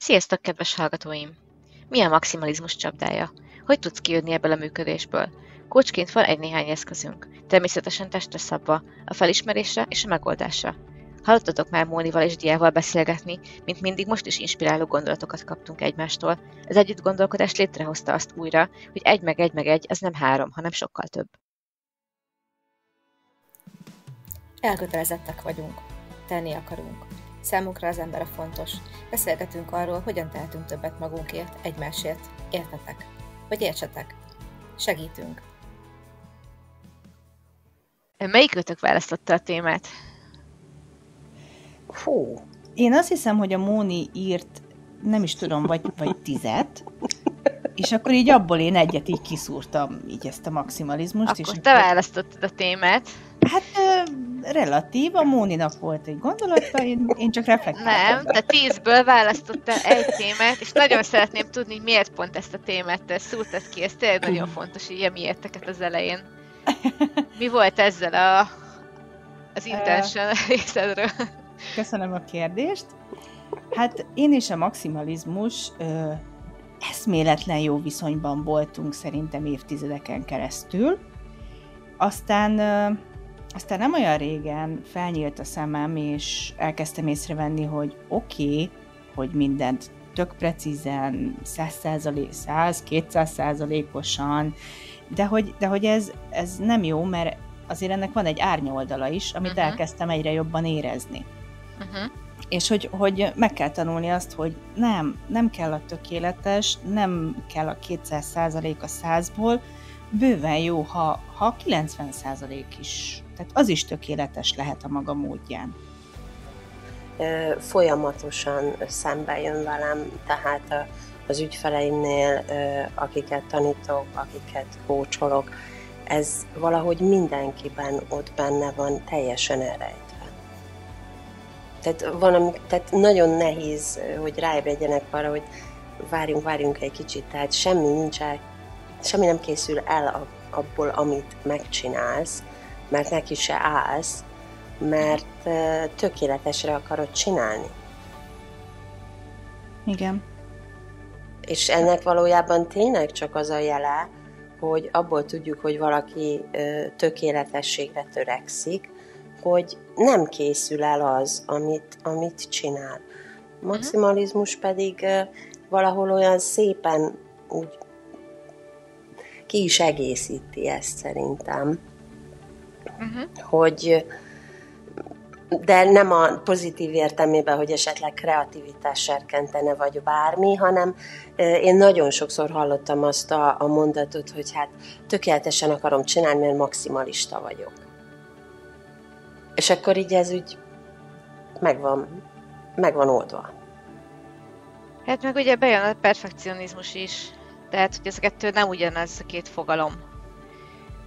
Sziasztok, kedves hallgatóim! Mi a maximalizmus csapdája? Hogy tudsz kijönni ebből a működésből? Coachként van egy-néhány eszközünk, természetesen testre szabva, a felismerésre és a megoldásra. Hallottatok már Mónival és Diával beszélgetni, mint mindig most is inspiráló gondolatokat kaptunk egymástól. Az együtt gondolkodás létrehozta azt újra, hogy egy meg egy az nem 3, hanem sokkal több. Elkötelezettek vagyunk. Tenni akarunk. Számunkra az ember a fontos. Beszélgetünk arról, hogyan tehetünk többet magunkért, egymásért. Értetek. Vagy értsetek. Segítünk. Melyikőtök választotta a témát? Hú. Én azt hiszem, hogy a Móni írt, nem is tudom, vagy 10, és akkor így abból én egyet így kiszúrtam, így ezt a maximalizmust. Akkor és te választottad a témát. Hát relatív, a Móninak volt egy gondolata, én csak reflektáltam. Nem, te 10-ből választottál egy témát, és nagyon szeretném tudni, hogy miért pont ezt a témát te szúrtad ki, ez tényleg nagyon fontos, így miérteket az elején. Mi volt ezzel az intention részedről? Köszönöm a kérdést. Hát én és a maximalizmus eszméletlen jó viszonyban voltunk szerintem évtizedeken keresztül. Aztán nem olyan régen felnyílt a szemem, és elkezdtem észrevenni, hogy oké, hogy mindent tök precízen, 100-200%-osan, de hogy ez nem jó, mert azért ennek van egy árnyoldala is, amit elkezdtem egyre jobban érezni. És hogy meg kell tanulni azt, hogy nem kell a tökéletes, nem kell a 200% a 100-ból, bőven jó, ha 90% is. Tehát az is tökéletes lehet a maga módján. Folyamatosan szembe jön velem, tehát az ügyfeleimnél, akiket tanítok, akiket coacholok, ez valahogy mindenkiben ott benne van, teljesen elrejtve. Tehát nagyon nehéz, hogy ráébredjenek arra, hogy várjunk egy kicsit, tehát semmi nem készül el abból, amit megcsinálsz, mert neki se állsz, mert tökéletesre akarod csinálni. Igen. És ennek valójában tényleg csak az a jele, hogy abból tudjuk, hogy valaki tökéletességre törekszik, hogy nem készül el az, amit csinál. Maximalizmus pedig valahol olyan szépen úgy ki is egészíti ezt szerintem. Hogy de nem a pozitív értelmében, hogy esetleg kreativitás serkentene, vagy bármi, hanem én nagyon sokszor hallottam azt a mondatot, hogy hát tökéletesen akarom csinálni, mert maximalista vagyok. És akkor így ez úgy megvan oldva. Hát meg ugye bejön a perfekcionizmus is. Tehát, hogy ez a kettő nem ugyanaz a két fogalom.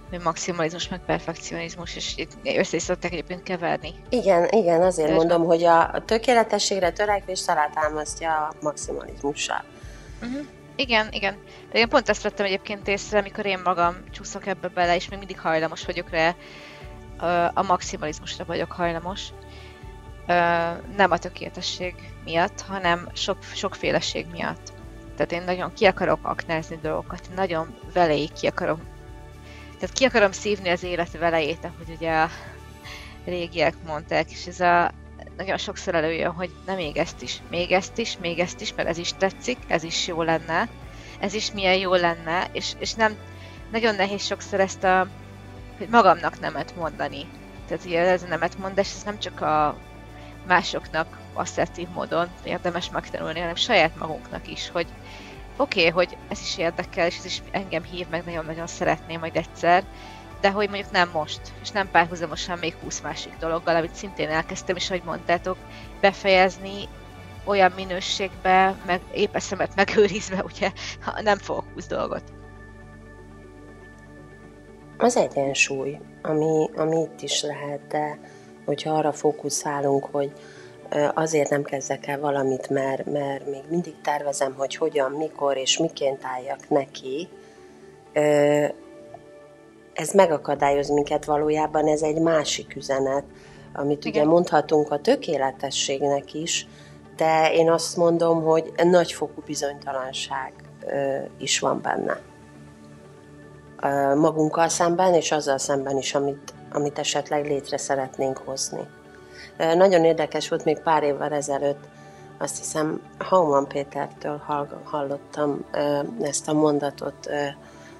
Hogy maximalizmus meg perfekcionizmus, és itt össze is szokták egyébként keverni. Igen, azért mondom, hogy a tökéletességre törekvés alátámasztja a maximalizmussal. Igen. De én pont ezt vettem egyébként észre, amikor én magam csúszok ebbe bele, és még mindig hajlamos vagyok rá, a maximalizmusra vagyok hajlamos. Nem a tökéletesség miatt, hanem sokféleség miatt. Tehát én nagyon ki akarok aknázni dolgokat, nagyon velejéig ki akarom szívni az élet velejét, ahogy ugye a régiek mondták, és ez nagyon sokszor előjön, hogy na még ezt is, mert ez is tetszik, ez is jó lenne, ez is milyen jó lenne, és nem, nagyon nehéz sokszor ezt hogy magamnak nemet mondani. Tehát ugye ez a nemet mondás, ez nem csak a másoknak asszertív módon érdemes megtanulni, hanem saját magunknak is, hogy oké, hogy ez is érdekel, és ez is engem hív, meg nagyon-nagyon szeretném majd egyszer, de hogy mondjuk nem most, és nem párhuzamosan még 20 másik dologgal, amit szintén elkezdtem is, ahogy mondtátok, befejezni olyan minőségbe, meg épp eszemet megőrizve, ugye nem fogok 20 dolgot. Az egyensúly, ami itt is lehet, de hogyha arra fókuszálunk, hogy azért nem kezdek el valamit, mert még mindig tervezem, hogy hogyan, mikor és miként álljak neki, ez megakadályoz minket valójában, ez egy másik üzenet, amit ugye mondhatunk a tökéletességnek is, de én azt mondom, hogy nagyfokú bizonytalanság is van benne. Magunkkal szemben, és azzal szemben is, amit esetleg létre szeretnénk hozni. Nagyon érdekes volt, még pár évvel ezelőtt, azt hiszem, Hauman Pétertől hallottam ezt a mondatot,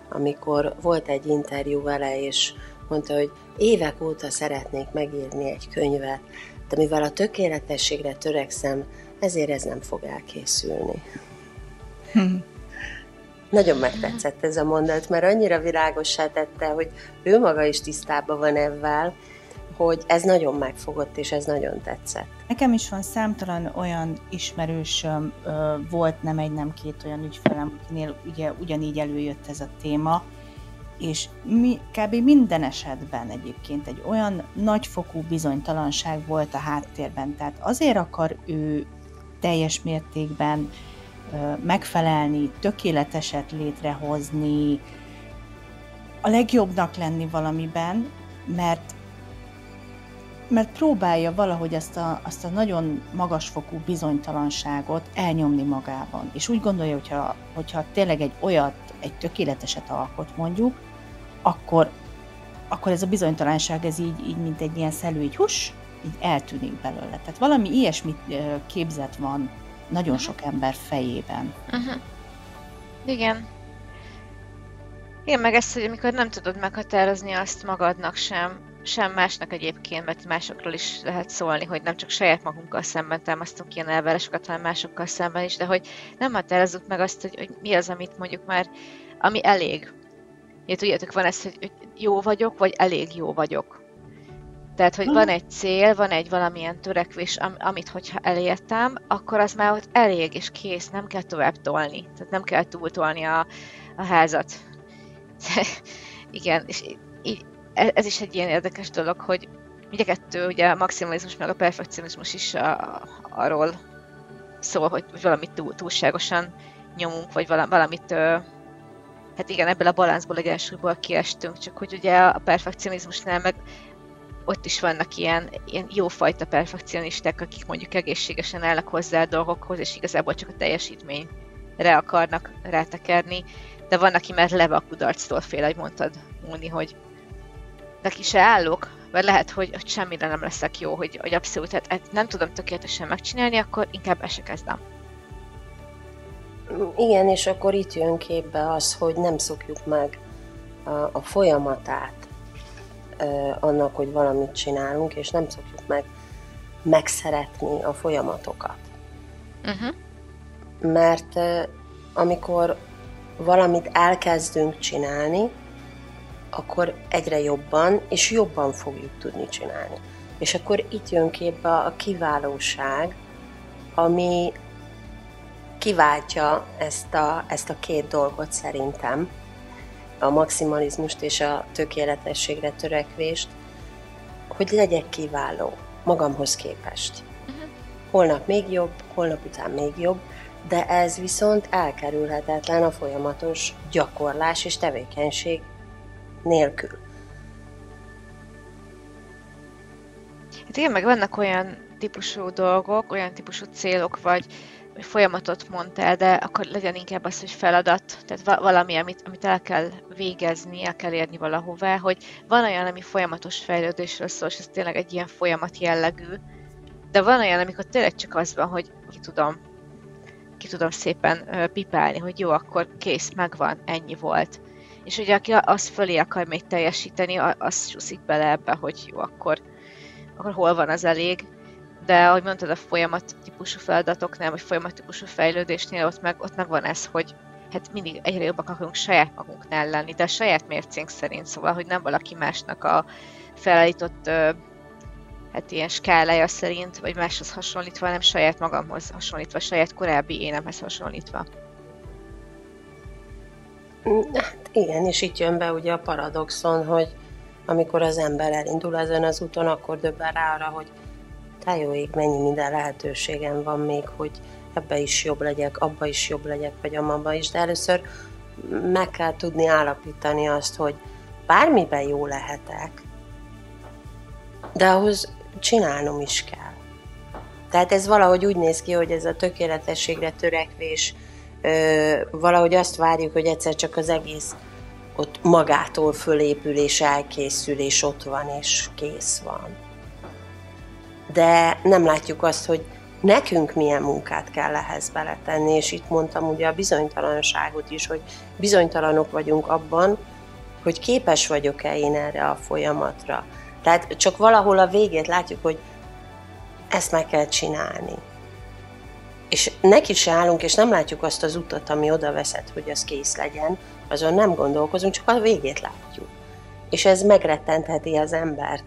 amikor volt egy interjú vele, és mondta, hogy évek óta szeretnék megírni egy könyvet, de mivel a tökéletességre törekszem, ezért ez nem fog elkészülni. Nagyon megtetszett ez a mondat, mert annyira világossá tette, hogy ő maga is tisztában van ezzel, hogy ez nagyon megfogott, és ez nagyon tetszett. Nekem is van számtalan olyan ismerősöm, volt nem egy, nem két olyan ügyfelem, akinél ugye ugyanígy előjött ez a téma, és kb. Minden esetben egyébként egy olyan nagyfokú bizonytalanság volt a háttérben, tehát azért akar ő teljes mértékben megfelelni, tökéleteset létrehozni, a legjobbnak lenni valamiben, mert próbálja valahogy azt a nagyon magasfokú bizonytalanságot elnyomni magában. És úgy gondolja, hogyha tényleg egy tökéleteset alkot mondjuk, akkor ez a bizonytalanság ez így mint egy ilyen szelő, így eltűnik belőle. Tehát valami ilyesmit képzet van nagyon sok ember fejében. Igen. Igen, meg ezt, hogy amikor nem tudod meghatározni azt magadnak sem másnak egyébként, mert másokról is lehet szólni, hogy nem csak saját magunkkal szemben támasztunk ilyen elvárásokat, hanem másokkal szemben is, de hogy nem határozzuk meg azt, hogy mi az, amit mondjuk már, ami elég. Ugye tudjátok, van ez, hogy jó vagyok, vagy elég jó vagyok. Tehát, hogy van egy cél, van egy valamilyen törekvés, amit hogyha elértem, akkor az már ott elég, és kész, nem kell tovább tolni. Tehát nem kell túltolni a házat. Igen, és ez is egy ilyen érdekes dolog, hogy ugye kettő, ugye a maximalizmus meg a perfekcionizmus is arról szól, hogy valamit túlságosan nyomunk, vagy valamit, hát igen, ebből a balanszból, egyensúlyból kiestünk, csak hogy ugye a perfekcionizmusnál meg ott is vannak ilyen jófajta perfekcionisták, akik mondjuk egészségesen állnak hozzá a dolgokhoz, és igazából csak a teljesítményre akarnak rátekerni, de van, aki már leve a kudarctól fél, ahogy mondtad, Móni, hogy neki se állok, vagy lehet, hogy semmire nem leszek jó, hogy abszolút, hát nem tudom tökéletesen megcsinálni, akkor inkább el se kezdem. Igen, és akkor itt jön képbe az, hogy nem szokjuk meg a folyamatát annak, hogy valamit csinálunk, és nem szokjuk meg megszeretni a folyamatokat. Mert amikor valamit elkezdünk csinálni, akkor egyre jobban és jobban fogjuk tudni csinálni. És akkor itt jön képbe a kiválóság, ami kiváltja ezt a két dolgot szerintem, a maximalizmust és a tökéletességre törekvést, hogy legyek kiváló magamhoz képest. Holnap még jobb, holnap után még jobb, de ez viszont elkerülhetetlen a folyamatos gyakorlás és tevékenység nélkül. Hát igen, meg vannak olyan típusú dolgok, olyan típusú célok, vagy folyamatot mondtál, de akkor legyen inkább az, hogy feladat, tehát valami, amit el kell végezni, el kell érni valahová, hogy van olyan, ami folyamatos fejlődésről szól, és ez tényleg egy ilyen folyamat jellegű, de van olyan, amikor tényleg csak az van, hogy ki tudom szépen pipálni, hogy jó, akkor kész, megvan, ennyi volt. És ugye aki azt fölé akar még teljesíteni, az csúszik bele ebbe, hogy jó, akkor hol van az elég. De ahogy mondtad, a folyamat típusú feladatoknál, vagy folyamat típusú fejlődésnél, ott meg van ez, hogy hát mindig egyre jobbak akarunk saját magunknál lenni, de a saját mércénk szerint, szóval, hogy nem valaki másnak a felállított hát ilyen skálája szerint, vagy máshoz hasonlítva, hanem saját magamhoz hasonlítva, saját korábbi énemhez hasonlítva. Hát igen, és itt jön be ugye a paradoxon, hogy amikor az ember elindul ezen az úton, akkor döbben rá arra, hogy jó ég, mennyi minden lehetőségem van még, hogy ebbe is jobb legyek, abba is jobb legyek, vagy amabba is, de először meg kell tudni állapítani azt, hogy bármiben jó lehetek, de ahhoz csinálnom is kell. Tehát ez valahogy úgy néz ki, hogy ez a tökéletességre törekvés, valahogy azt várjuk, hogy egyszer csak az egész ott magától fölépül, és elkészül, és ott van, és kész van. De nem látjuk azt, hogy nekünk milyen munkát kell ehhez beletenni, és itt mondtam ugye a bizonytalanságot is, hogy bizonytalanok vagyunk abban, hogy képes vagyok-e én erre a folyamatra. Tehát csak valahol a végét látjuk, hogy ezt meg kell csinálni. És neki se állunk, és nem látjuk azt az utat, ami oda vezet, hogy az kész legyen, azon nem gondolkozunk, csak a végét látjuk. És ez megrettentheti az embert.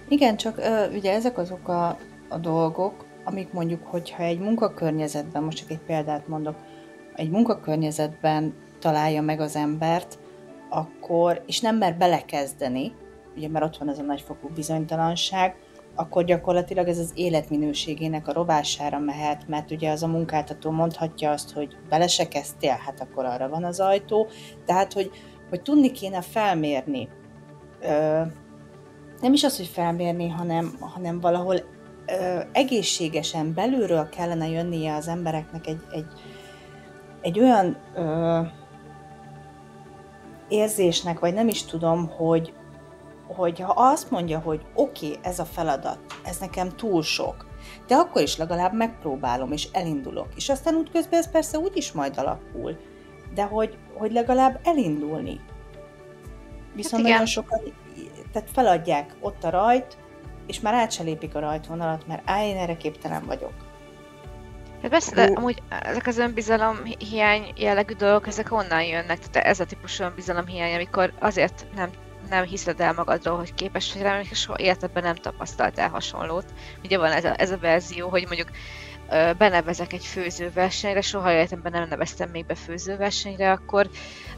Igen, csak ugye ezek azok a dolgok, amik mondjuk, hogyha egy munkakörnyezetben, most csak egy példát mondok, egy munkakörnyezetben találja meg az embert, akkor, és nem mer belekezdeni, ugye mert ott van ez a nagyfokú bizonytalanság, akkor gyakorlatilag ez az életminőségének a rovására mehet, mert ugye az a munkáltató mondhatja azt, hogy bele se kezdtél, hát akkor arra van az ajtó. Tehát, hogy tudni kéne felmérni, nem is az, hogy felmérni, hanem valahol egészségesen belülről kellene jönnie az embereknek egy olyan érzésnek, vagy nem is tudom, hogy ha azt mondja, hogy oké, ez a feladat, ez nekem túl sok, de akkor is legalább megpróbálom, és elindulok. És aztán útközben ez persze úgyis majd alakul, de hogy legalább elindulni. Viszont hát nagyon sokan tehát feladják ott a rajt, és már át se lépik a rajtvonalat, mert én erre képtelen vagyok. Hát persze, de amúgy ezek az önbizalom hiány jellegű dolgok, ezek honnan jönnek? Tehát ez a típusú önbizalom hiány, amikor azért nem hiszed el magadról, hogy képes vagy rá, és soha életedben nem tapasztaltál hasonlót. Ugye van ez a verzió, hogy mondjuk benevezek egy főzőversenyre, soha életemben nem neveztem még be főzőversenyre,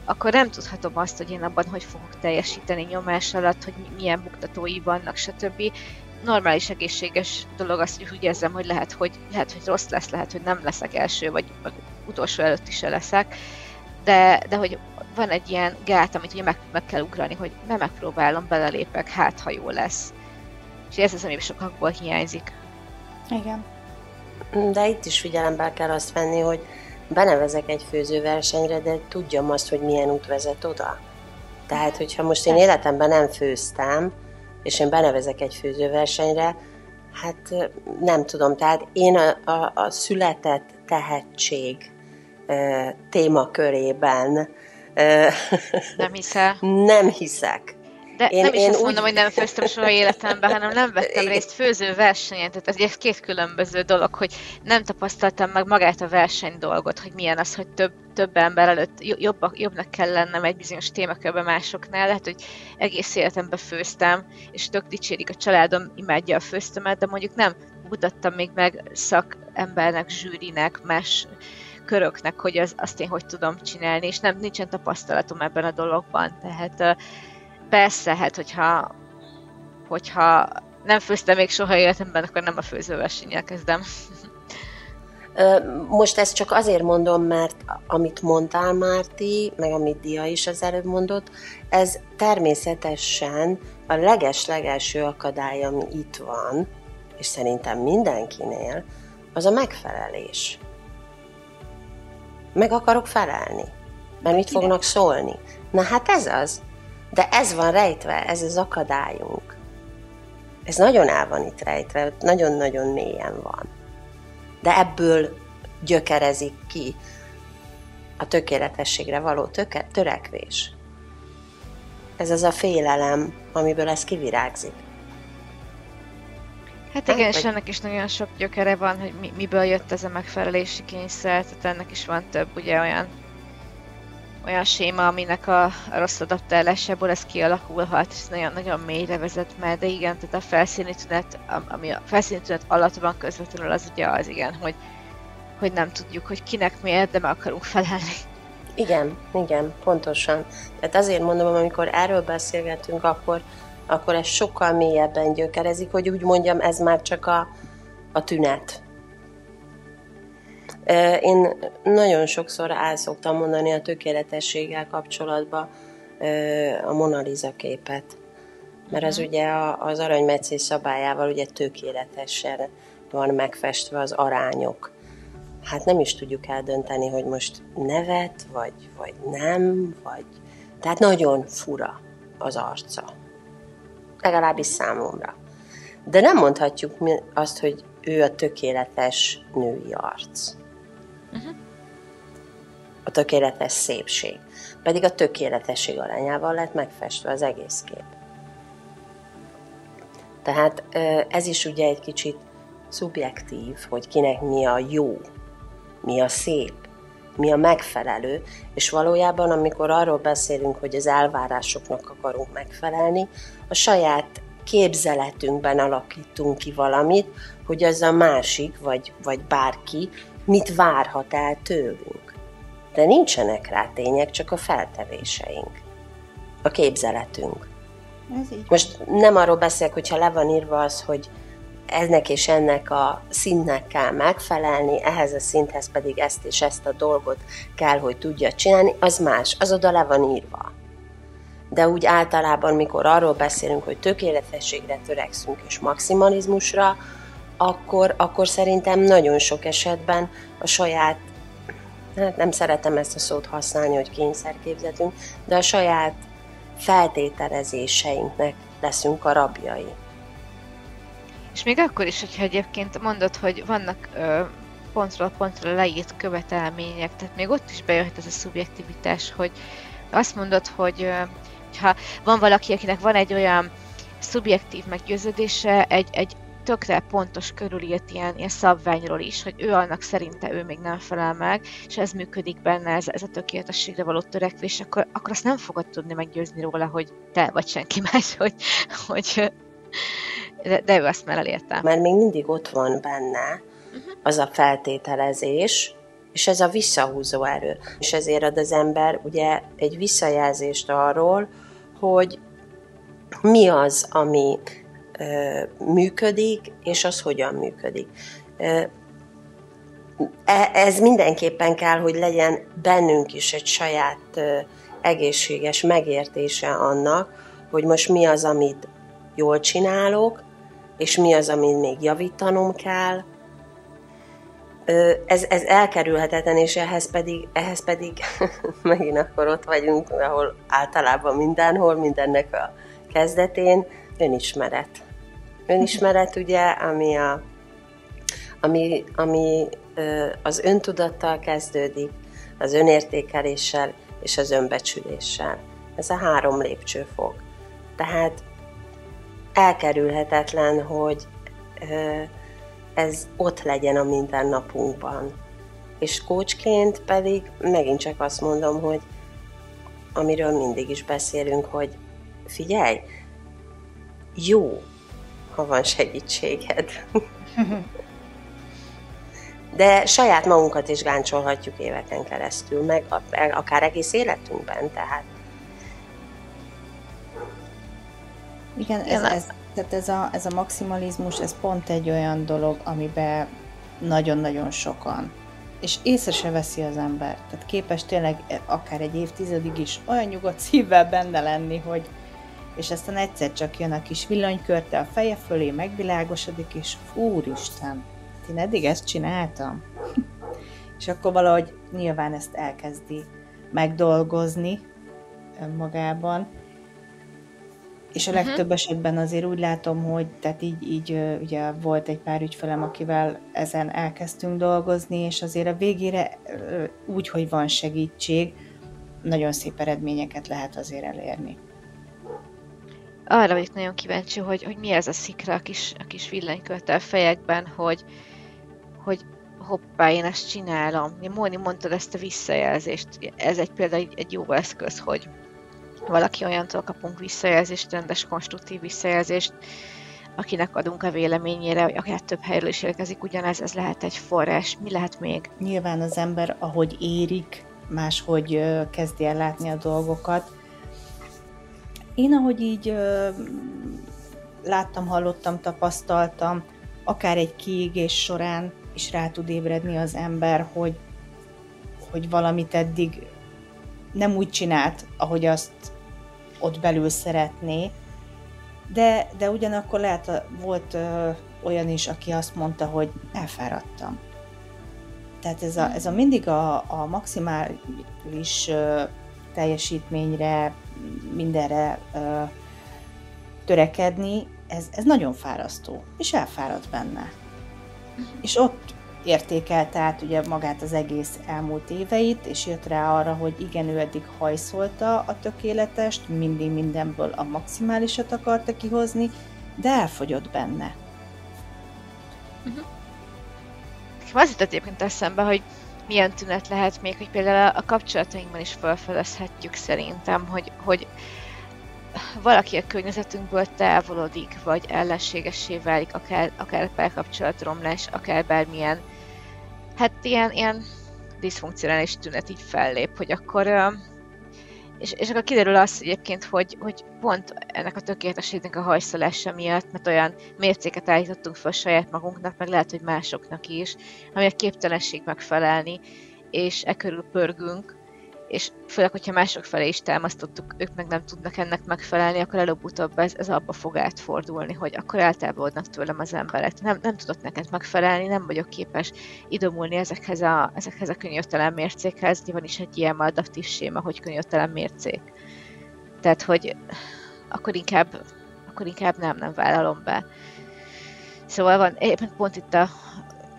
akkor nem tudhatom azt, hogy én abban hogy fogok teljesíteni nyomás alatt, hogy milyen buktatói vannak, stb. Normális, egészséges dolog azt, hogy úgy érzem, hogy lehet, hogy rossz lesz, lehet, hogy nem leszek első, vagy utolsó előtt is se leszek, de hogy van egy ilyen gát, amit ugye meg kell ugrani, hogy megpróbálom, belelépek, hát ha jó lesz. És ez az, ami sokakból hiányzik. Igen. De itt is figyelembe kell azt venni, hogy benevezek egy főzőversenyre, de tudjam azt, hogy milyen út vezet oda. Tehát, hogyha most én életemben nem főztem, és én benevezek egy főzőversenyre, hát nem tudom, tehát én a született tehetség témakörében nem hiszel? Nem hiszek. De nem is azt mondom, hogy nem főztem soha életemben, hanem nem vettem részt főzőversenyen. Tehát ez két különböző dolog, hogy nem tapasztaltam meg magát a verseny dolgot, hogy milyen az, hogy több ember előtt jobbnak kell lennem egy bizonyos témakörben másoknál. Lehet, hogy egész életemben főztem, és tök dicsérik a családom, imádja a főztemet, de mondjuk nem mutattam még meg szakembernek, zsűrinek, más köröknek, hogy azt én hogy tudom csinálni, és nincsen tapasztalatom ebben a dologban. Tehát persze, hát hogyha nem főztem még soha életemben, akkor nem a főzőversennyel kezdem. Most ezt csak azért mondom, mert amit mondtál, Márti, meg amit Dia is az előbb mondott, ez természetesen a leges-legelső akadály, ami itt van, és szerintem mindenkinél, az a megfelelés. Meg akarok felelni, mert mit fognak szólni. Na hát ez az. De ez van rejtve, ez az akadályunk. Ez nagyon el van itt rejtve, nagyon-nagyon mélyen van. De ebből gyökerezik ki a tökéletességre való törekvés. Ez az a félelem, amiből ez kivirágzik. Hát igen, és ennek is nagyon sok gyökere van, hogy miből jött ez a megfelelési kényszer, tehát ennek is van több ugye olyan séma, aminek a rossz adaptálásából ez kialakulhat, és nagyon mélyre vezet már, de igen, tehát a felszíni tünet, ami a felszíni tünet alatt van közvetlenül, az ugye az igen, hogy nem tudjuk, hogy kinek miért, de meg akarunk felelni. Igen, pontosan. Tehát azért mondom, amikor erről beszélgetünk, akkor ez sokkal mélyebben gyökerezik, hogy úgy mondjam, ez már csak a tünet. Én nagyon sokszor el szoktam mondani a tökéletességgel kapcsolatban a Mona Lisa képet, Mert az ugye az aranymetszés szabályával ugye tökéletesen van megfestve az arányok. Hát nem is tudjuk eldönteni, hogy most nevet, vagy nem, Tehát nagyon fura az arca. Legalábbis számomra. De nem mondhatjuk azt, hogy ő a tökéletes női arc. A tökéletes szépség. Pedig a tökéletesség arányával lett megfestve az egész kép. Tehát ez is ugye egy kicsit szubjektív, hogy kinek mi a jó, mi a szép, mi a megfelelő, és valójában, amikor arról beszélünk, hogy az elvárásoknak akarunk megfelelni, a saját képzeletünkben alakítunk ki valamit, hogy az a másik, vagy bárki mit várhat el tőlünk. De nincsenek rá tények, csak a feltevéseink, a képzeletünk. Most nem arról beszélek, hogyha le van írva az, hogy ennek és ennek a szintnek kell megfelelni, ehhez a szinthez pedig ezt és ezt a dolgot kell, hogy tudja csinálni, az más, az oda le van írva. De úgy általában, mikor arról beszélünk, hogy tökéletességre törekszünk és maximalizmusra, akkor szerintem nagyon sok esetben a saját, hát nem szeretem ezt a szót használni, hogy kényszerképzetünk, de a saját feltételezéseinknek leszünk a rabjai. És még akkor is, hogyha egyébként mondod, hogy vannak pontról pontra leírt követelmények, tehát még ott is bejöhet ez a szubjektivitás, hogy azt mondod, hogy ha van valaki, akinek van egy olyan szubjektív meggyőződése, egy tökre pontos körülírt ilyen szabványról is, hogy ő annak szerinte ő még nem felel meg, és ez működik benne, ez a tökéletességre való törekvés, akkor azt nem fogod tudni meggyőzni róla, hogy te vagy senki más, hogy de ő azt már elérte. Mert még mindig ott van benne az a feltételezés, és ez a visszahúzó erő. És ezért ad az ember ugye egy visszajelzést arról, hogy mi az, ami működik, és az hogyan működik. Ez mindenképpen kell, hogy legyen bennünk is egy saját egészséges megértése annak, hogy most mi az, amit jól csinálok, és mi az, amit még javítanom kell. Ez elkerülhetetlen, és ehhez pedig megint akkor ott vagyunk, ahol általában mindennek a kezdetén önismeret. Önismeret ugye, ami az öntudattal kezdődik, az önértékeléssel és az önbecsüléssel. Ez a 3 lépcsőfok. Tehát elkerülhetetlen, hogy ez ott legyen a mindennapunkban. És coachként pedig megint csak azt mondom, hogy amiről mindig is beszélünk, hogy figyelj, jó, ha van segítséged. De saját magunkat is gáncsolhatjuk éveken keresztül, meg akár egész életünkben, tehát. Igen, ez a maximalizmus, ez pont egy olyan dolog, amiben nagyon-nagyon sokan, és észre se veszi az ember. Tehát képes tényleg akár egy évtizedig is olyan nyugodt szívvel benne lenni, hogy és aztán egyszer csak jön a kis villanykörte a feje fölé, megvilágosodik, és úristen, én eddig ezt csináltam. És akkor valahogy nyilván ezt elkezdi megdolgozni önmagában. És a legtöbb esetben azért úgy látom, hogy tehát így ugye volt egy pár ügyfelem, akivel ezen elkezdtünk dolgozni, és azért a végére úgy, hogy van segítség, nagyon szép eredményeket lehet azért elérni. Arra vagyok nagyon kíváncsi, hogy mi ez a szikra a kis villanykörte a fejekben, hogy hoppá, én ezt csinálom. Móni, mondtad ezt a visszajelzést. Ez például egy jó eszköz, hogy valaki olyantól kapunk visszajelzést, rendes, konstruktív visszajelzést, akinek adunk a véleményére, vagy akár több helyről is érkezik ugyanez, ez lehet egy forrás. Mi lehet még? Nyilván az ember, ahogy érik, máshogy kezdi el látni a dolgokat. Én, ahogy így láttam, hallottam, tapasztaltam, akár egy kiégés során is rá tud ébredni az ember, hogy valamit eddig nem úgy csinált, ahogy azt ott belül szeretné, de ugyanakkor lehet, volt olyan is, aki azt mondta, hogy elfáradtam. Tehát ez a mindig a maximális teljesítményre, mindenre törekedni, ez nagyon fárasztó, és elfárad benne. És ott értékelte át ugye magát az egész elmúlt éveit, és jött rá arra, hogy igen, ő eddig hajszolta a tökéletest, mindig mindenből a maximálisat akarta kihozni, de elfogyott benne. Az jutott egyébként eszembe, hogy milyen tünet lehet még, hogy például a kapcsolatainkban is felfedezhetjük szerintem, hogy valaki a környezetünkből távolodik, vagy ellenségessé válik, akár párkapcsolatromlás, akár bármilyen, hát ilyen diszfunkcionális tünet így fellép, hogy akkor, és akkor kiderül az egyébként, hogy pont ennek a tökéletességnek a hajszolása miatt, mert olyan mércéket állítottunk fel saját magunknak, meg lehet, hogy másoknak is, ami a képtelenség megfelelni, és körül pörgünk, és főleg, hogyha mások felé is támasztottuk, ők meg nem tudnak ennek megfelelni, akkor előbb-utóbb ez abba fog átfordulni, hogy akkor eltávolodnak tőlem az emberek. Nem tudok neked megfelelni, nem vagyok képes idomulni ezekhez a könyörtelen mércékhez. Van is egy ilyen adaptív séma, hogy könyörtelen mércék. Tehát, hogy akkor inkább nem vállalom be. Szóval van, éppen pont itt a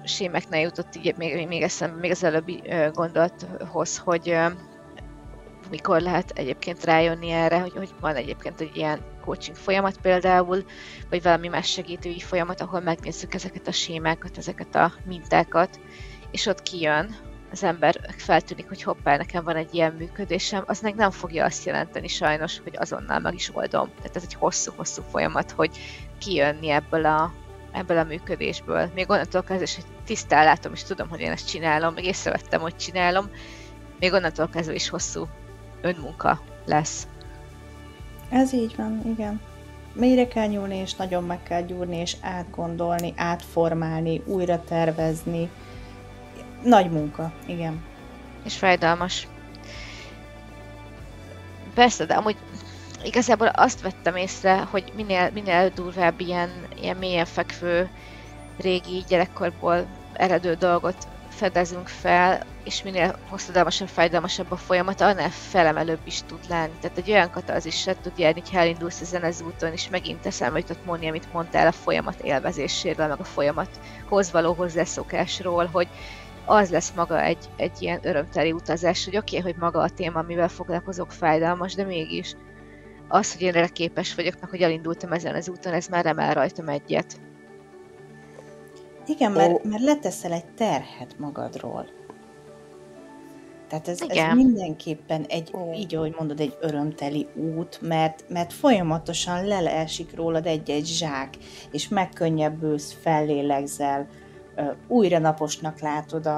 sémeknél jutott így még eszembe, még az előbbi gondolathoz, hogy mikor lehet egyébként rájönni erre, hogy van egyébként egy ilyen coaching folyamat például, vagy valami más segítői folyamat, ahol megnézzük ezeket a sémákat, ezeket a mintákat, és ott kijön, az ember feltűnik, hogy hoppá, nekem van egy ilyen működésem, az meg nem fogja azt jelenteni sajnos, hogy azonnal meg is oldom. Tehát ez egy hosszú-hosszú folyamat, hogy kijönni ebből a működésből. Még onnantól kezdve, hogy tisztán látom, és tudom, hogy én ezt csinálom, meg észrevettem, hogy csinálom, még onnantól kezdve is hosszú önmunka lesz. Ez így van, igen. Mélyre kell nyúlni, és nagyon meg kell gyúrni, és átgondolni, átformálni, újra tervezni. Nagy munka, igen. És fájdalmas. Persze, de amúgy igazából azt vettem észre, hogy minél durvább ilyen mélyen fekvő régi gyerekkorból eredő dolgot fedezünk fel, és minél hosszadalmasabb, fájdalmasabb a folyamat, annál felemelőbb is tud lenni. Tehát egy olyan katarzissal tud járni, hogy elindulsz ezen az úton, és megint eszembe jutott Móni, amit mondtál a folyamat élvezéséről, meg a folyamathoz való hozzászokásról, hogy az lesz maga egy ilyen örömteli utazás, hogy oké, hogy maga a téma, amivel foglalkozok, fájdalmas, de mégis az, hogy én erre képes vagyok, meg hogy elindultam ezen az úton, ez már emel rajtam egyet. Igen, mert leteszel egy terhet magadról. Tehát ez mindenképpen így ahogy mondod, egy örömteli út, mert folyamatosan leesik rólad egy-egy zsák, és megkönnyebbülsz, fellélegzel, újra naposnak látod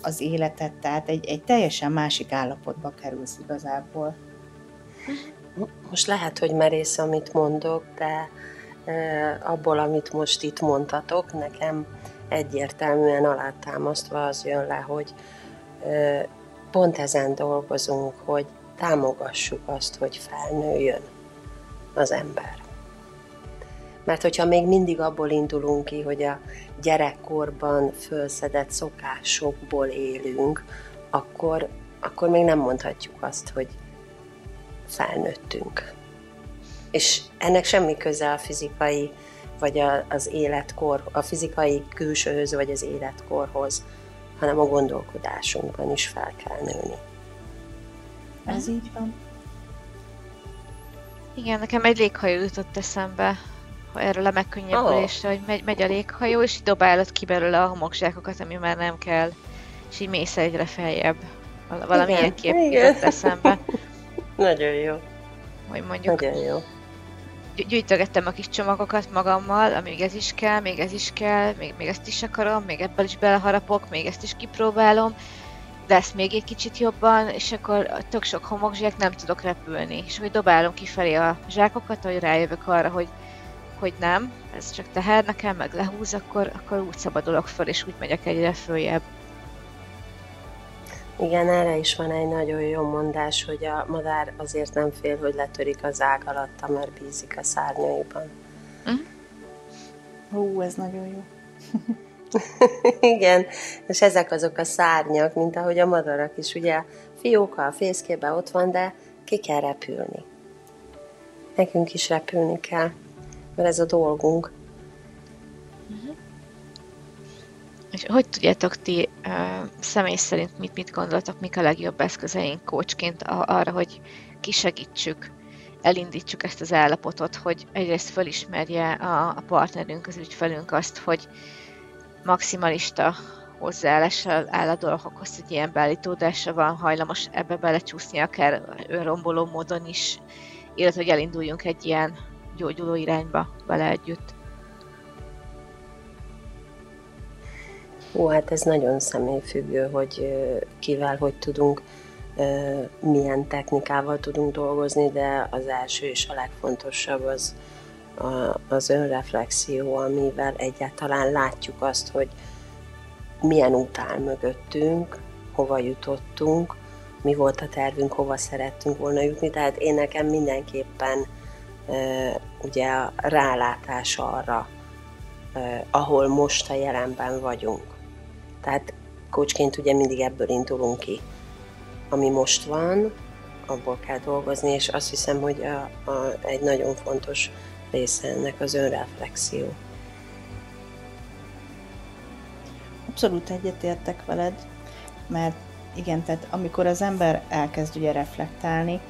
az életet, tehát egy teljesen másik állapotba kerülsz igazából. Most lehet, hogy merész, amit mondok, de abból, amit most itt mondtatok, nekem egyértelműen alátámasztva az jön le, hogy pont ezen dolgozunk, hogy támogassuk azt, hogy felnőjön az ember. Mert hogyha még mindig abból indulunk ki, hogy a gyerekkorban fölszedett szokásokból élünk, akkor még nem mondhatjuk azt, hogy felnőttünk. És ennek semmi köze a fizikai, vagy az életkor, a fizikai külsőhöz, vagy az életkorhoz, hanem a gondolkodásunkban is fel kell nőni. Ez így van. Igen, nekem egy léghajó jutott eszembe erről a megkönnyebbülésre, hogy megy a léghajó, és így dobálod ki belőle a homokzsákokat, ami már nem kell, és így mész egyre feljebb. Valami ilyen kép jutott eszembe. Nagyon jó. Hogy mondjuk, nagyon jó. Gyűjtögettem a kis csomagokat magammal, amíg ez is kell, még ez is kell, még ezt is akarom, még ebből is beleharapok, még ezt is kipróbálom, de ezt még egy kicsit jobban, és akkor tök sok homokzsák, nem tudok repülni. És hogy dobálom kifelé a zsákokat, hogy rájövök arra, hogy nem, ez csak teher nekem, meg lehúz, akkor úgy szabadulok föl, és úgy megyek egyre följebb. Igen, erre is van egy nagyon jó mondás, hogy a madár azért nem fél, hogy letörik az ág alatta, mert bízik a szárnyaiban. Ez nagyon jó. Igen, és ezek azok a szárnyak, mint ahogy a madarak is, ugye a fióka a fészkében ott van, de ki kell repülni. Nekünk is repülni kell, mert ez a dolgunk. És hogy tudjátok ti személy szerint mit gondoltok, mik a legjobb eszközeink coachként arra, hogy kisegítsük, elindítsuk ezt az állapotot, hogy egyrészt fölismerje a partnerünk, az ügyfelünk azt, hogy maximalista hozzáállással áll a dolgokhoz, egy ilyen beállítódásra van hajlamos ebbe belecsúszni, akár önromboló módon is, illetve hogy elinduljunk egy ilyen gyógyuló irányba vele együtt. Hát ez nagyon személyfüggő, hogy kivel hogy tudunk, milyen technikával tudunk dolgozni, de az első és a legfontosabb az önreflexió, amivel egyáltalán látjuk azt, hogy milyen út áll mögöttünk, hova jutottunk, mi volt a tervünk, hova szerettünk volna jutni. Tehát én nekem mindenképpen ugye a rálátás arra, ahol most a jelenben vagyunk. Tehát coachként ugye mindig ebből indulunk ki. Ami most van, abból kell dolgozni, és azt hiszem, hogy egy nagyon fontos része ennek az önreflexió. Abszolút egyetértek veled, mert igen, tehát amikor az ember elkezd ugye reflektálni,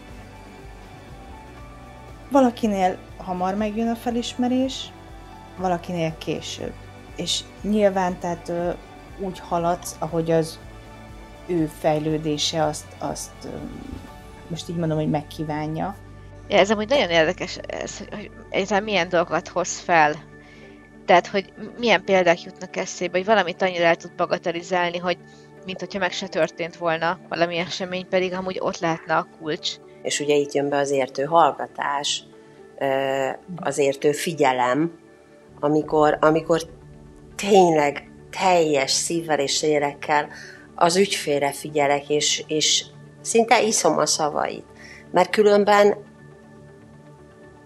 valakinél hamar megjön a felismerés, valakinél később. És nyilván tehát úgy haladsz, ahogy az ő fejlődése azt most így mondom, hogy megkívánja. Ja, ez amúgy nagyon érdekes, hogy egyáltalán milyen dolgokat hoz fel. Tehát, hogy milyen példák jutnak eszébe, hogy valamit annyira el tud bagatelizálni, hogy mint hogyha meg se történt volna valami esemény, pedig amúgy ott lehetne a kulcs. És ugye itt jön be az értő hallgatás, az értő figyelem, amikor tényleg teljes szívvel és lélekkel az ügyfélre figyelek, és szinte iszom a szavait. Mert különben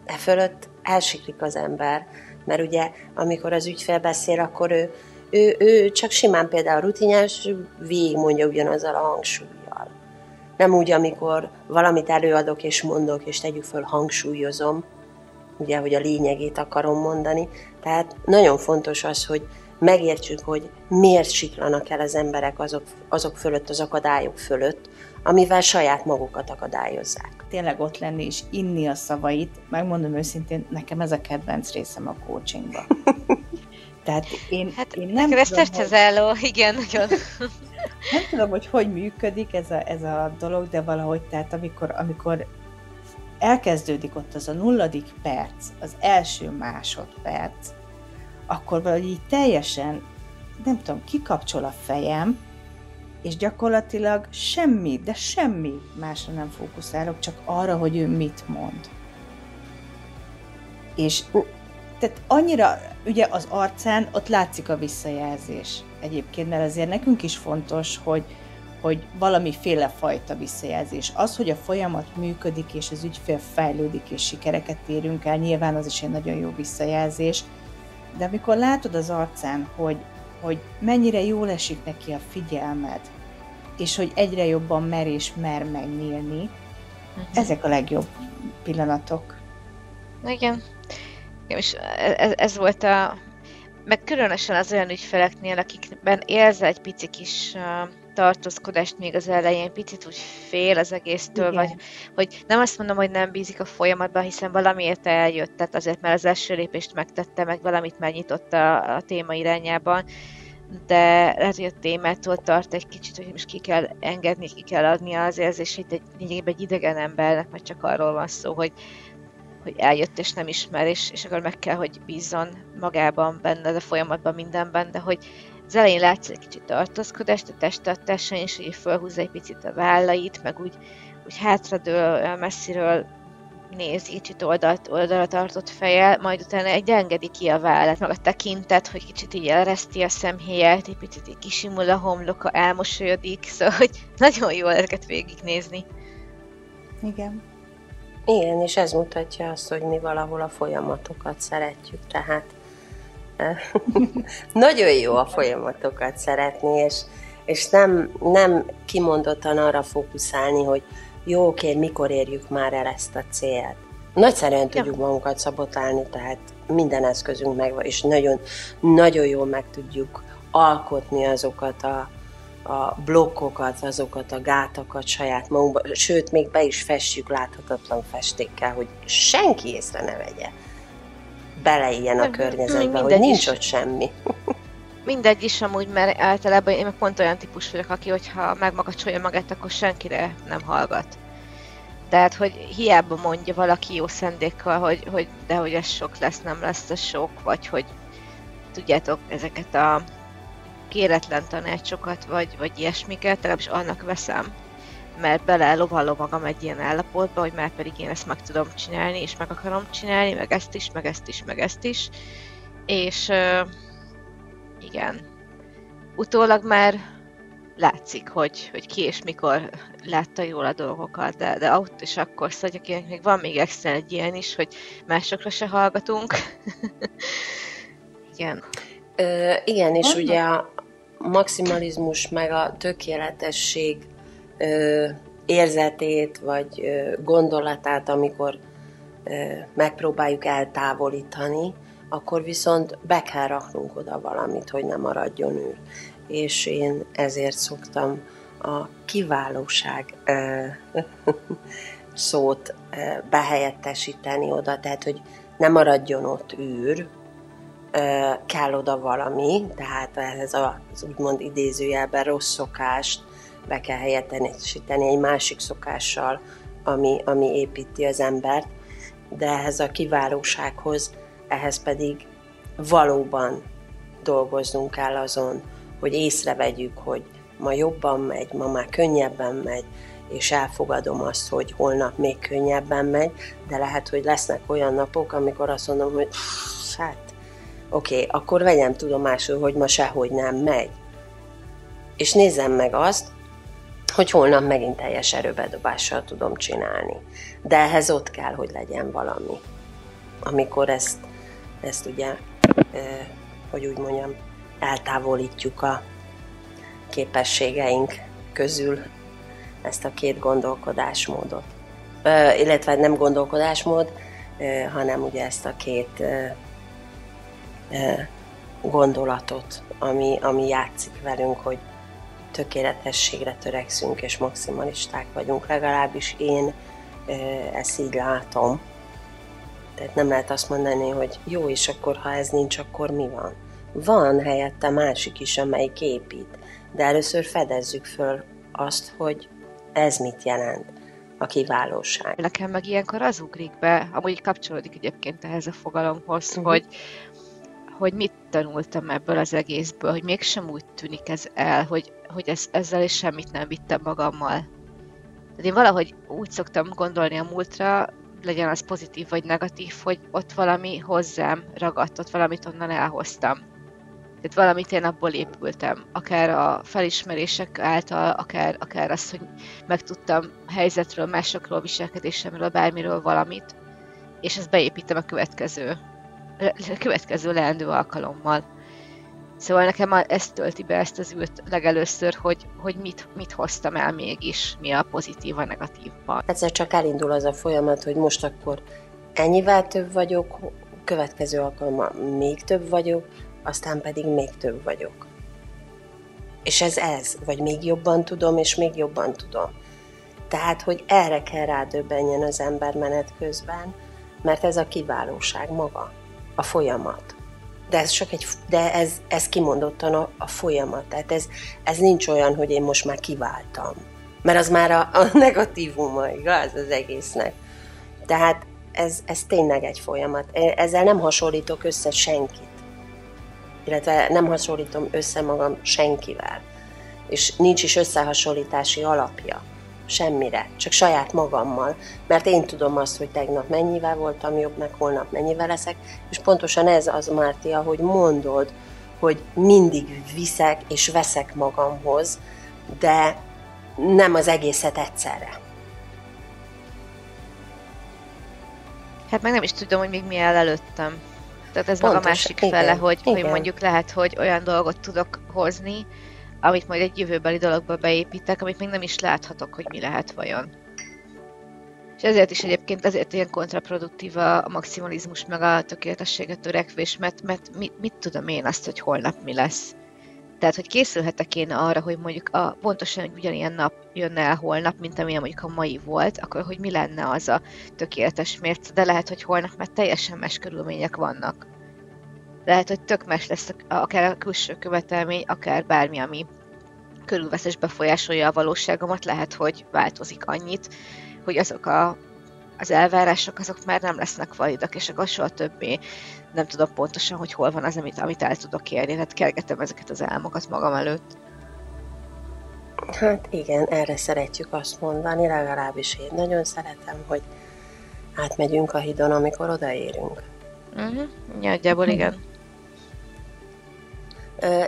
fölött elsiklik az ember. Mert ugye, amikor az ügyfél beszél, akkor ő csak simán például rutinás, végigmondja ugyanazzal a hangsúlyjal. Nem úgy, amikor valamit előadok és mondok, és tegyük föl, hangsúlyozom, ugye, hogy a lényegét akarom mondani. Tehát nagyon fontos az, hogy megértsük, hogy miért siklanak el az emberek azok fölött, az akadályok fölött, amivel saját magukat akadályozzák. Tényleg ott lenni és inni a szavait, megmondom őszintén, nekem ez a kedvenc részem a coachingban. Tehát én nem tudom, ez testezelló, igen, nagyon. Nem tudom, hogy működik ez a dolog, de valahogy, tehát amikor elkezdődik ott az a 0. perc, az első másodperc, akkor valahogy így teljesen, nem tudom, kikapcsol a fejem, és gyakorlatilag semmi, de semmi másra nem fókuszálok, csak arra, hogy ő mit mond. És tehát annyira, ugye az arcán ott látszik a visszajelzés egyébként, mert azért nekünk is fontos, hogy valamiféle fajta visszajelzés. Az, hogy a folyamat működik, és az ügyfél fejlődik, és sikereket érünk el, nyilván az is egy nagyon jó visszajelzés, de amikor látod az arcán, hogy mennyire jól esik neki a figyelmed, és hogy egyre jobban mer és mer megnyílni, ezek a legjobb pillanatok. Igen. És ez volt meg különösen az olyan ügyfeleknél, akikben érzel egy pici kis tartózkodást még az elején, picit úgy fél az egésztől, igen. Vagy hogy nem azt mondom, hogy nem bízik a folyamatban, hiszen valamiért eljött, tehát azért, mert az első lépést megtette, meg valamit megnyitott a téma irányában, de lehet, hogy a témától tart egy kicsit, hogy most ki kell engedni, ki kell adnia az érzését egy idegen embernek, mert csak arról van szó, hogy eljött és nem ismer, és akkor meg kell, hogy bízzon magában, benned a folyamatban, mindenben, de hogy az elején látsz egy kicsit tartózkodást a testtartáson, és így felhúzza egy picit a vállait, meg úgy hátradől, messziről néz, kicsit oldalra tartott fejjel, majd utána engedi ki a vállat, meg a tekintet, hogy kicsit így elereszti a szemhéját, egy picit így kisimul a homloka, elmosolyodik, szóval hogy nagyon jó ezeket végignézni. Igen. Igen, és ez mutatja azt, hogy mi valahol a folyamatokat szeretjük, tehát nagyon jó a folyamatokat szeretni, és nem kimondottan arra fókuszálni, hogy jó, oké, mikor érjük már el ezt a célt. Nagyszerűen tudjuk magunkat szabotálni, tehát minden eszközünk megvan, és nagyon, nagyon jól meg tudjuk alkotni azokat a blokkokat, azokat a gátakat saját magunkba, sőt, még be is festjük láthatatlan festékkel, hogy senki észre ne vegye bele ilyen a környezetbe, hogy nincs ott semmi. Mindegy is amúgy, mert általában én meg pont olyan típus vagyok, aki, hogyha megmakacsolja magát, akkor senkire nem hallgat. Tehát, hogy hiába mondja valaki jó szándékkal, hogy ez sok lesz, nem lesz ez sok, vagy hogy tudjátok, ezeket a kéretlen tanácsokat, vagy ilyesmiket, legalábbis annak veszem, mert belelovallom magam egy ilyen állapotba, hogy már pedig én ezt meg tudom csinálni, és meg akarom csinálni, meg ezt is, meg ezt is, meg ezt is. És igen, utólag már látszik, hogy ki és mikor látta jól a dolgokat, de ott is akkor szóval, akinek még van még extra egy ilyen is, hogy másokra se hallgatunk. Igen. Igen, és ugye a maximalizmus meg a tökéletesség érzetét, vagy gondolatát, amikor megpróbáljuk eltávolítani, akkor viszont be kell raknunk oda valamit, hogy ne maradjon űr. És én ezért szoktam a kiválóság szót behelyettesíteni oda, tehát, hogy ne maradjon ott űr, kell oda valami, tehát ehhez az úgymond idézőjelben rossz szokást be kell helyettesíteni egy másik szokással, ami építi az embert, de ehhez a kiválósághoz, ehhez pedig valóban dolgoznunk kell azon, hogy észrevegyük, hogy ma jobban megy, ma már könnyebben megy, és elfogadom azt, hogy holnap még könnyebben megy, de lehet, hogy lesznek olyan napok, amikor azt mondom, hogy hát oké, akkor vegyem tudomásul, hogy ma sehogy nem megy. És nézzem meg azt, hogy holnap megint teljes erőbedobással tudom csinálni. De ehhez ott kell, hogy legyen valami. Amikor ezt ugye, hogy úgy mondjam, eltávolítjuk a képességeink közül ezt a két gondolkodásmódot. Illetve nem gondolkodásmód, hanem ugye ezt a két gondolatot, ami játszik velünk, hogy tökéletességre törekszünk és maximalisták vagyunk. Legalábbis én ezt így látom. Tehát nem lehet azt mondani, hogy jó, és akkor ha ez nincs, akkor mi van? Van helyette másik is, amelyik épít. De először fedezzük föl azt, hogy ez mit jelent, a kiválóság. Nekem meg ilyenkor az ugrik be, amúgy kapcsolódik egyébként ehhez a fogalomhoz, hogy mit tanultam ebből az egészből, hogy mégsem úgy tűnik ez el, hogy ezzel is semmit nem vittem magammal. Tehát én valahogy úgy szoktam gondolni a múltra, legyen az pozitív vagy negatív, hogy ott valami hozzám ragadt, ott valamit onnan elhoztam. Tehát valamit én abból épültem. Akár a felismerések által, akár az, hogy megtudtam helyzetről, másokról, viselkedésemről, bármiről valamit, és ezt beépítem a következő leendő alkalommal. Szóval nekem ez tölti be ezt az űrt legelőször, hogy mit hoztam el mégis, mi a pozitív, a negatívban. Egyszer csak elindul az a folyamat, hogy most akkor ennyivel több vagyok, következő alkalommal még több vagyok, aztán pedig még több vagyok. És ez, vagy még jobban tudom, és még jobban tudom. Tehát, hogy erre kell rádöbbenjen az ember menet közben, mert ez a kiválóság maga, a folyamat. De ez kimondottan a folyamat. Tehát ez nincs olyan, hogy én most már kiváltam. Mert az már a negatívuma, igaz, az egésznek. Tehát ez tényleg egy folyamat. Ezzel nem hasonlítok össze senkit. Illetve nem hasonlítom össze magam senkivel. És nincs is összehasonlítási alapja. semmire, csak saját magammal. Mert én tudom azt, hogy tegnap mennyivel voltam jobb, meg holnap mennyivel leszek, és pontosan ez az, Márti, ahogy mondod, hogy mindig viszek és veszek magamhoz, de nem az egészet egyszerre. Hát meg nem is tudom, hogy még mi áll előttem. Tehát ez Pontos, meg a másik igen, fele, hogy igen. mondjuk lehet, hogy olyan dolgot tudok hozni, amit majd egy jövőbeli dologba beépítek, amit még nem is láthatok, hogy mi lehet vajon. És ezért is egyébként ezért ilyen kontraproduktív a maximalizmus, meg a tökéletességre törekvés, mert mit tudom én azt, hogy holnap mi lesz. Tehát, hogy készülhetek én arra, hogy mondjuk pontosan ugyanilyen nap jönne el holnap, mint amilyen mondjuk a mai volt, akkor hogy mi lenne az a tökéletes mérce, de lehet, hogy holnap már teljesen más körülmények vannak. Lehet, hogy tök más lesz akár a külső követelmény, akár bármi, ami körülvesz és befolyásolja a valóságomat, lehet, hogy változik annyit, hogy azok az elvárások azok már nem lesznek validak, és akkor soha többé nem tudom pontosan, hogy hol van az, amit el tudok érni. Tehát kergetem ezeket az álmokat magam előtt. Hát igen, erre szeretjük azt mondani, legalábbis én nagyon szeretem, hogy átmegyünk a hídon, amikor odaérünk. Nagyjából igen.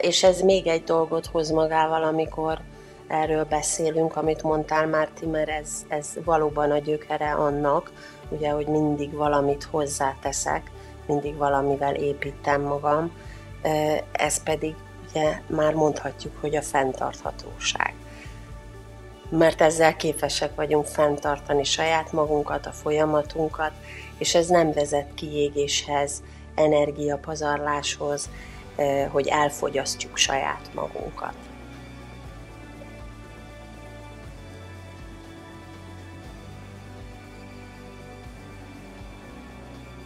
És ez még egy dolgot hoz magával, amikor erről beszélünk, amit mondtál, Márti, mert ez valóban a gyökere annak, ugye, hogy mindig valamit hozzáteszek, mindig valamivel építem magam, ez pedig ugye már mondhatjuk, hogy a fenntarthatóság. Mert ezzel képesek vagyunk fenntartani saját magunkat, a folyamatunkat, és ez nem vezet kiégéshez, energiapazarláshoz, hogy elfogyasztjuk saját magunkat.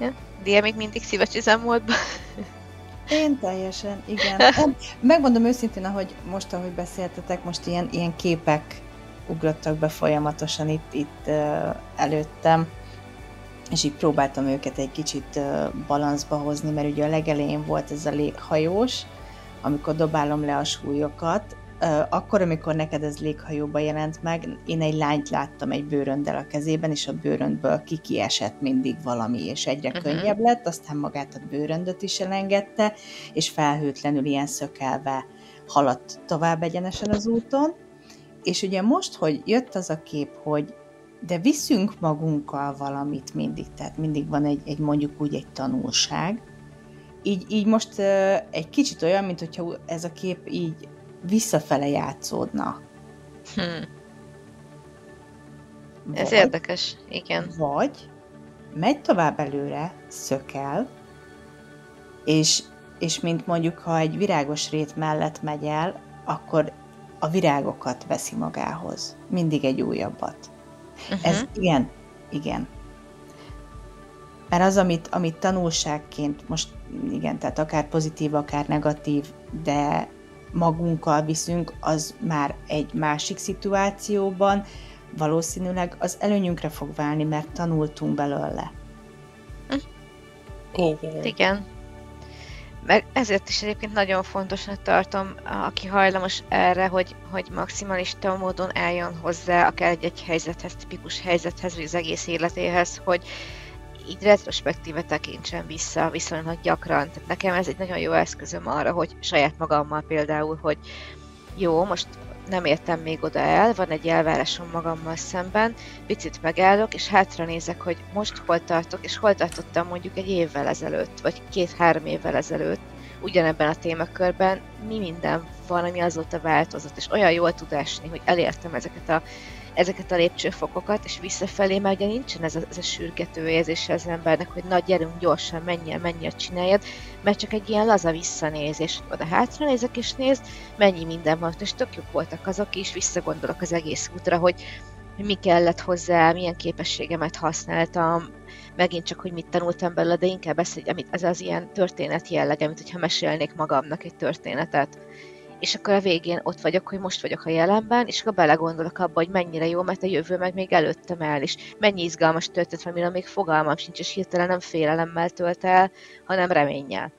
Ja. Dia még mindig szíves üzemmódban. Én teljesen, igen. Megmondom őszintén, ahogy beszéltetek, most ilyen képek ugrottak be folyamatosan itt előttem, és így próbáltam őket egy kicsit balanszba hozni, mert ugye a legelején volt ez a léghajós, amikor dobálom le a súlyokat. Akkor, amikor neked ez léghajóba jelent meg, én egy lányt láttam egy bőröndel a kezében, és a bőröndből kiesett mindig valami, és egyre könnyebb lett, aztán magát a bőröndöt is elengedte, és felhőtlenül ilyen szökelve haladt tovább egyenesen az úton. És ugye most, hogy jött az a kép, hogy de viszünk magunkkal valamit mindig, tehát mindig van egy mondjuk úgy egy tanulság, így most egy kicsit olyan, mint hogyha ez a kép így visszafele játszódna. Ez érdekes, igen. Vagy megy tovább előre, szökel, és mint mondjuk, ha egy virágos rét mellett megy el, akkor a virágokat veszi magához. Mindig egy újabbat. Ez igen. Mert az, amit tanulságként most, igen, tehát akár pozitív, akár negatív, de magunkkal viszünk, az már egy másik szituációban valószínűleg az előnyünkre fog válni, mert tanultunk belőle. Igen. Meg ezért is egyébként nagyon fontosnak tartom, aki hajlamos erre, hogy maximalista módon eljön hozzá, akár egy helyzethez, tipikus helyzethez, vagy az egész életéhez, hogy így retrospektíve tekintsen vissza viszonylag gyakran. Tehát nekem ez egy nagyon jó eszközöm arra, hogy saját magammal például, hogy jó, most nem értem még oda el, van egy elvárásom magammal szemben, picit megállok, és hátra nézek, hogy most hol tartok, és hol tartottam mondjuk egy évvel ezelőtt, vagy 2-3 évvel ezelőtt, ugyanebben a témakörben, mi minden van, ami azóta változott, és olyan jól tud esni, hogy elértem ezeket a lépcsőfokokat, és visszafelé, mert ugye nincsen ez a sürgető érzése az embernek, hogy na gyerünk gyorsan, mennyire csináljad, mert csak egy ilyen laza visszanézés, hogy oda hátra nézek és nézd, mennyi minden van, és tök jók voltak azok is, visszagondolok az egész útra, hogy mi kellett hozzá, milyen képességemet használtam, megint csak, hogy mit tanultam belőle, de inkább ez az ilyen történet jellege, mint hogyha mesélnék magamnak egy történetet. És akkor a végén ott vagyok, hogy most vagyok a jelenben, és akkor belegondolok abba, hogy mennyire jó, mert a jövő meg még előttem el, és mennyi izgalmas történet van, amiről még fogalmam sincs, és hirtelen nem félelemmel tölt el, hanem reménnyel.